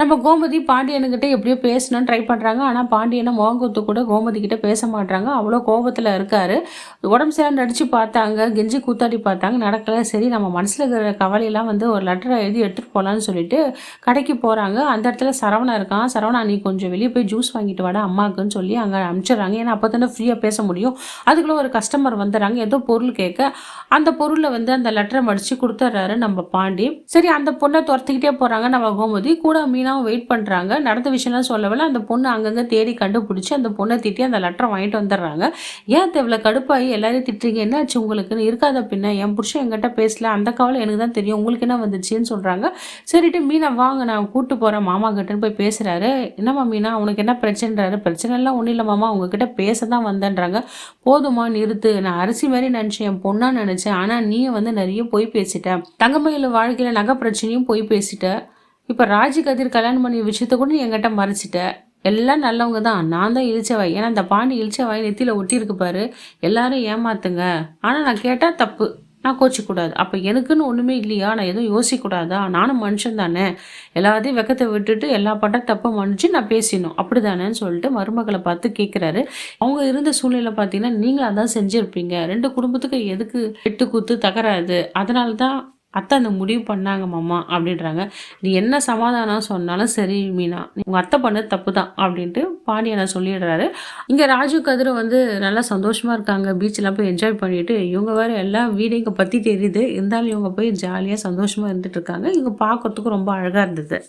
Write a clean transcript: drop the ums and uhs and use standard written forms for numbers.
நம்ம கோமதி பாண்டியனுக்கிட்ட எப்படியோ பேசணும்னு ட்ரை பண்ணுறாங்க. ஆனால் பாண்டியனை முகங்குத்து கூட கோமதி கிட்ட பேச மாட்றாங்க. அவ்வளோ கோபத்தில் இருக்காரு. உடம்பு சரியில்லாம நடிச்சு பார்த்தாங்க. கெஞ்சி கூத்தாடி பார்த்தாங்க. நடக்கல. சரி நம்ம மனசில் இருக்கிற கவலையெல்லாம் வந்து ஒரு லெட்டரை எழுதி எடுத்துகிட்டு போகலான்னு சொல்லிட்டு கடைக்கு போகிறாங்க. அந்த இடத்துல சரவணா இருக்கான். சரவணா நீ கொஞ்சம் வெளியே போய் ஜூஸ் வாங்கிட்டு வாடா அம்மாவுக்குன்னு சொல்லி அங்கே அனுப்பிச்சிடுறாங்க. ஏன்னா அப்போ தானே ஃப்ரீயாக பேச முடியும். அதுக்குள்ளே ஒரு கஸ்டமர் வந்துடுறாங்க. ஏதோ பொருள் கேட்க அந்த பொருளை வந்து அந்த லெட்டரை மடித்து கொடுத்துட்றாரு நம்ம பாண்டி. சரி அந்த பொண்ணை துரத்திக்கிட்டே போகிறாங்க நம்ம கோமதி. கூட மீனாவும் வெயிட் பண்ணுறாங்க. நடந்த விஷயம்லாம் சொல்லவில்லை. அந்த பொண்ணு அங்கங்கே தேடி கண்டுபிடிச்சி அந்த பொண்ணை திட்டி அந்த லெட்டரை வாங்கிட்டு வந்துடுறாங்க. ஏன் இவ்வளோ கடுப்பாகி எல்லாரையும் திட்டுறீங்க, என்னாச்சு உங்களுக்குன்னு? இருக்காத பின்ன என் புருஷன் என்கிட்ட பேசல, அந்த கவலை எனக்கு தான் தெரியும், உங்களுக்கு என்ன வந்துச்சுன்னு சொல்கிறாங்க. சரிட்டு மீனா வாங்க நான் கூப்பிட்டு போகிறேன் மாமா கிட்டன்னு போய் பேசுகிறாரு. என்னம்மா மீனா உனக்கு என்ன பிரச்சனைன்றாரு. பிரச்சனைலாம் ஒன்றும் இல்லை மாமா, உங்ககிட்ட பேச தான் வந்தேன்றாங்க. போதுமா நிறுத்து, நான் அரிசி மாதிரி நினச்சேன், என் பொண்ணா நினச்சேன், ஆனால் நீ வந்து நிறைய பொய் பேசிட்ட. தங்கமயில வாழ்க்கையில் நகை பிரச்சனையும் பொய் பேசிட்ட. இப்போ ராஜி கதிர் கல்யாணம் பண்ணி விஷயத்த கூட நீ என்கிட்ட மறைச்சிட்ட. எல்லாம் நல்லவங்க தான், நான் தான் இழிச்சவாய். ஏன்னா அந்த பாண்டி இழிச்சவாய் நெத்தியில் ஒட்டியிருக்கு பாரு. எல்லாரும் ஏமாத்துங்க, ஆனால் நான் கேட்டால் தப்பு, நான் கோச்சிக்கூடாது. அப்போ எனக்குன்னு ஒன்றுமே இல்லையா, நான் எதுவும் யோசிக்கக்கூடாதா? நானும் மனுஷன் தானே, எல்லாத்தையும் வெக்கத்தை விட்டுட்டு எல்லா பட்ட தப்பை மன்னிச்சு நான் பேசிடணும் அப்படி தானேன்னு சொல்லிட்டு மருமகளை பார்த்து கேட்குறாரு. அவங்க இருந்த சூழ்நிலை பார்த்தீங்கன்னா நீங்களும் அதான் செஞ்சுருப்பீங்க. 2 குடும்பத்துக்கு எதுக்கு வெட்டு கூத்து தகராது, அதனால தான் அத்தை அந்த முடிவு பண்ணாங்க மாமா அப்படின்றாங்க. நீ என்ன சமாதானம் சொன்னாலும் சரி மீனா, உங்கள் அத்தை பண்ணது தப்பு தான் அப்படின்ட்டு பாண்டியனை சொல்லிடுறாரு. இங்கே ராஜு கதிரை வந்து நல்லா சந்தோஷமாக இருக்காங்க. பீச்செலாம் போய் என்ஜாய் பண்ணிவிட்டு இவங்க வேறு எல்லா வீடையும் இங்கே பற்றி தெரியுது. இருந்தாலும் இவங்க போய் ஜாலியாக சந்தோஷமாக இருந்துட்டு இருக்காங்க. இவங்க பார்க்கறதுக்கு ரொம்ப அழகாக இருந்தது.